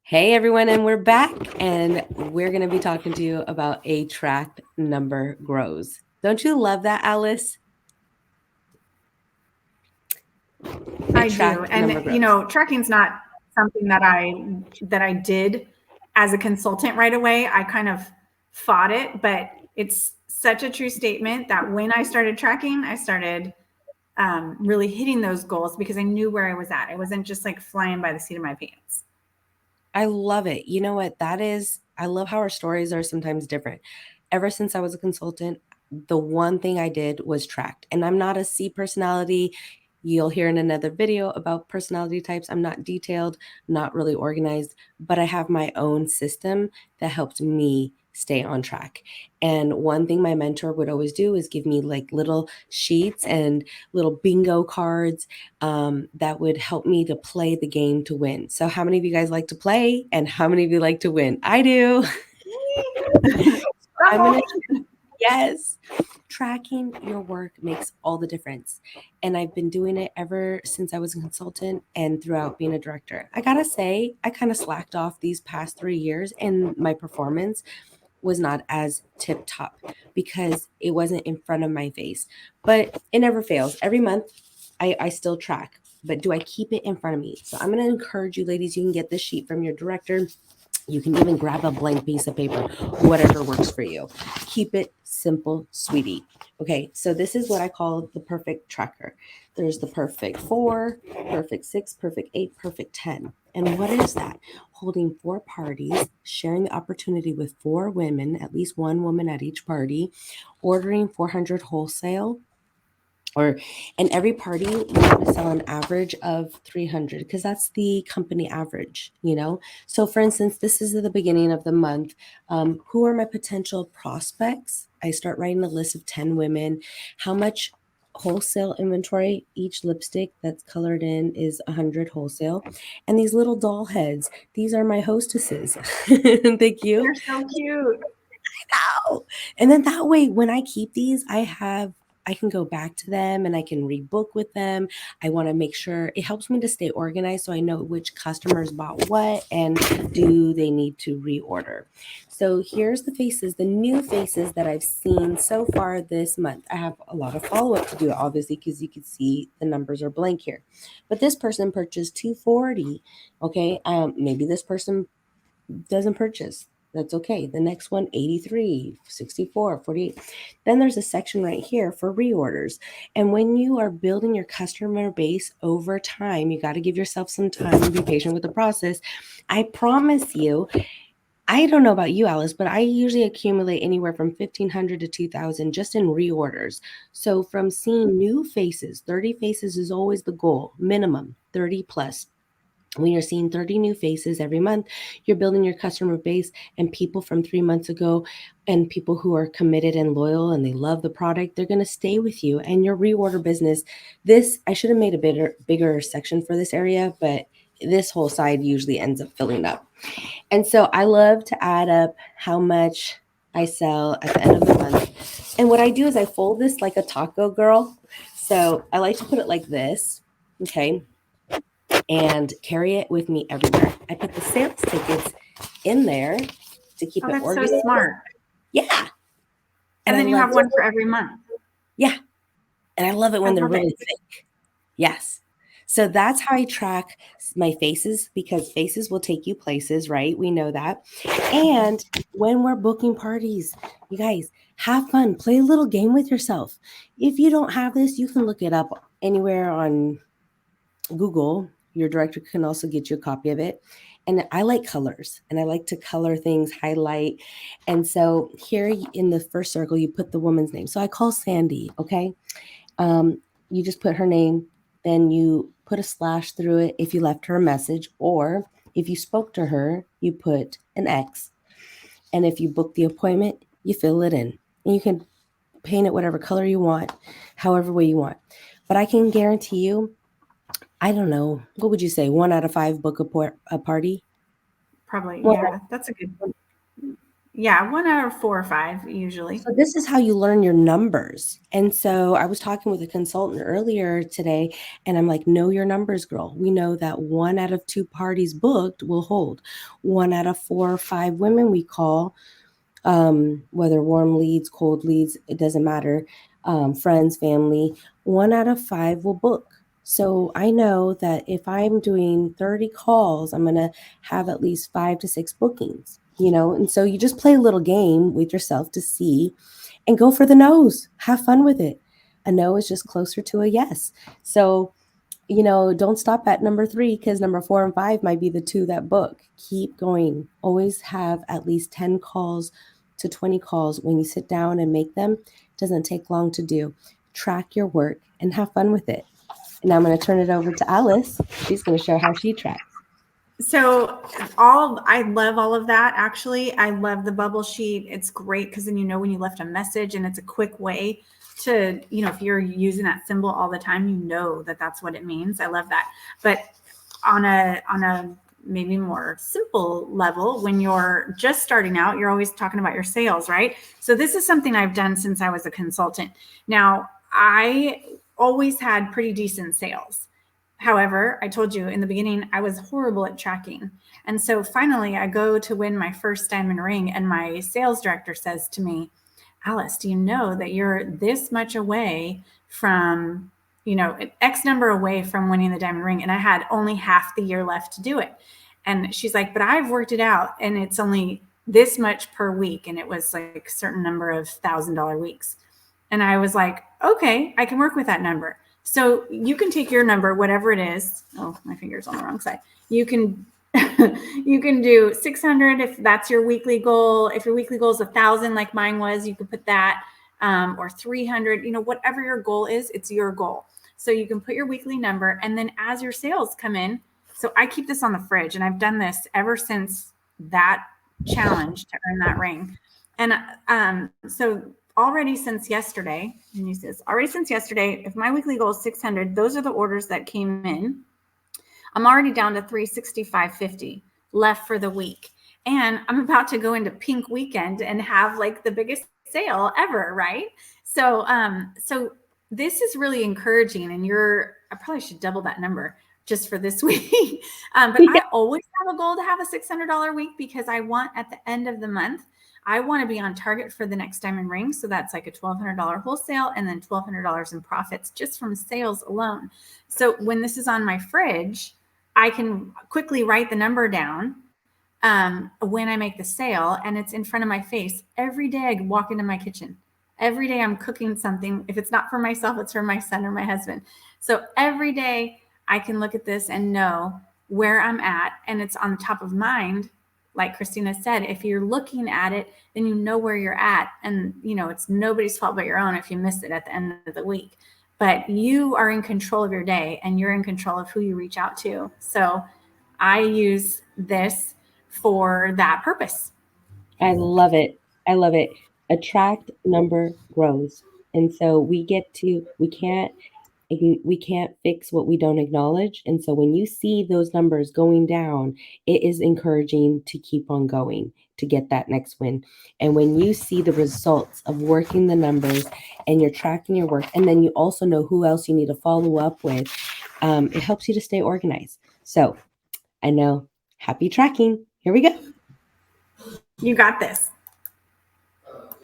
Hey everyone, and we're back, and we're going to be talking to you about a track number grows. Don't you love that, Alice? A I do. track number And grows. tracking's not something that I did as a consultant right away. I kind of fought it, but it's such a true statement that when I started tracking, I started really hitting those goals because I knew where I was at. I wasn't just like flying by the seat of my pants. I love it. You know what? That is, I love how our stories are sometimes different. Ever since I was a consultant, the one thing I did was tracked. And I'm not a C personality. You'll hear in another video about personality types. I'm not detailed, not really organized, but I have my own system that helped me stay on track. And one thing my mentor would always do is give me like little sheets and little bingo cards that would help me to play the game to win. So, how many of you guys like to play, and how many of you like to win? I do. I'm gonna yes. Tracking your work makes all the difference. And I've been doing it ever since I was a consultant and throughout being a director. I gotta say, I kind of slacked off these past 3 years, and my performance was not as tip top because it wasn't in front of my face. But it never fails. Every month, I still track. But do I keep it in front of me? So I'm going to encourage you, ladies, you can get this sheet from your director. You can even grab a blank piece of paper, whatever works for you. Keep it simple, sweetie. Okay, so this is what I call the perfect tracker. There's the perfect 4, perfect 6, perfect 8, perfect 10. And what is that? Holding 4 parties, sharing the opportunity with 4 women, at least one woman at each party, ordering 400 wholesale, or and every party you want to sell an average of 300 because that's the company average. So for instance, this is at the beginning of the month. Who are my potential prospects? I start writing a list of 10 women. How much wholesale inventory? Each lipstick that's colored in is 100 wholesale. And these little doll heads, these are my hostesses. Thank you. They're so cute. Ow. And then that way, when I keep these, I can go back to them and I can rebook with them. I want to make sure it helps me to stay organized so I know which customers bought what and do they need to reorder. So here's the faces, the new faces that I've seen so far this month. I have a lot of follow up to do, obviously, because you can see the numbers are blank here. But this person purchased 240. Okay, maybe this person doesn't purchase. That's okay. The next one, 83, 64, 48. Then there's a section right here for reorders. And when you are building your customer base over time, you got to give yourself some time and be patient with the process. I promise you, I don't know about you, Alice, but I usually accumulate anywhere from 1,500 to 2,000 just in reorders. So from seeing new faces, 30 faces is always the goal, minimum 30 plus. When you're seeing 30 new faces every month, you're building your customer base, and people from 3 months ago and people who are committed and loyal and they love the product, they're going to stay with you. And your reorder business, this, I should have made a bigger section for this area, but this whole side usually ends up filling up. And so I love to add up how much I sell at the end of the month. And what I do is I fold this like a taco girl. So I like to put it like this. Okay, and carry it with me everywhere. I put the sales tickets in there to keep Oh, it that's so organized. smart. Yeah. And And I then you love have it. one for every month. Yeah. And I love it I when they're love it. really thick. Yes. So that's how I track my faces, because faces will take you places, right? We know that. And when we're booking parties, you guys have fun, play a little game with yourself. If you don't have this, you can look it up anywhere on Google. Your director can also get you a copy of it. And I like colors and I like to color things, highlight. And so here in the first circle, you put the woman's name. So I call Sandy, okay? You just put her name, then you put a slash through it if you left her a message, or if you spoke to her, you put an X. And if you book the appointment, you fill it in. And you can paint it whatever color you want, however way you want. But I can guarantee you, I don't know. What would you say? 1 out of 5 book a party? Probably, One yeah. That's a good. Yeah, 1 out of 4 or 5 usually. So this is how you learn your numbers. And so I was talking with a consultant earlier today, and I'm like, know your numbers, girl. We know that 1 out of 2 parties booked will hold. 1 out of 4 or 5 women we call, whether warm leads, cold leads, it doesn't matter. Friends, family, 1 out of 5 will book. So I know that if I'm doing 30 calls, I'm going to have at least 5 to 6 bookings, you know? And so you just play a little game with yourself to see and go for the no's. Have fun with it. A no is just closer to a yes. So, you know, don't stop at number 3 because number 4 and 5 might be the 2 that book. Keep going. Always have at least 10 calls to 20 calls when you sit down and make them. It doesn't take long to do. Track your work and have fun with it. And now I'm going to turn it over to Alice. She's going to show how she tracks. So I love all of that. Actually, I love the bubble sheet. It's great because then you know when you left a message, and it's a quick way to, you know, if you're using that symbol all the time, you know that that's what it means. I love that. But on a maybe more simple level, when you're just starting out, you're always talking about your sales, right? So this is something I've done since I was a consultant. Now, I always had pretty decent sales. However, I told you in the beginning, I was horrible at tracking. And so finally, I go to win my first diamond ring, and my sales director says to me, Alice, do you know that you're this much away from, you know, X number away from winning the diamond ring? And I had only half the year left to do it. And she's like, but I've worked it out, and it's only this much per week. And it was like a certain number of $1,000 weeks. And I was like, okay, I can work with that number. So you can take your number, whatever it is. Oh, my finger's on the wrong side. You can you can do 600 if that's your weekly goal. If your weekly goal is 1,000, like mine was, you could put that, or 300. You know, whatever your goal is, it's your goal. So you can put your weekly number, and then as your sales come in. So I keep this on the fridge, and I've done this ever since that challenge to earn that ring. And so already since yesterday, and you says already since yesterday, if my weekly goal is 600, those are the orders that came in. I'm already down to 365.50 left for the week. And I'm about to go into pink weekend and have like the biggest sale ever, right? So so this is really encouraging, and I probably should double that number just for this week. But I always have a goal to have a $600 week, because I want at the end of the month, I want to be on target for the next diamond ring. So that's like a $1,200 wholesale and then $1,200 in profits just from sales alone. So when this is on my fridge, I can quickly write the number down when I make the sale, and it's in front of my face. Every day I walk into my kitchen. Every day I'm cooking something. If it's not for myself, it's for my son or my husband. So every day I can look at this and know where I'm at, and it's on the top of mind. Like Christina said, if you're looking at it, then you know where you're at. And, you know, it's nobody's fault but your own if you miss it at the end of the week. But you are in control of your day, and you're in control of who you reach out to. So I use this for that purpose. I love it. I love it. Attract number grows. And so we can't fix what we don't acknowledge. And so when you see those numbers going down, it is encouraging to keep on going to get that next win. And when you see the results of working the numbers and you're tracking your work, and then you also know who else you need to follow up with, it helps you to stay organized. So I know, happy tracking. Here we go. You got this.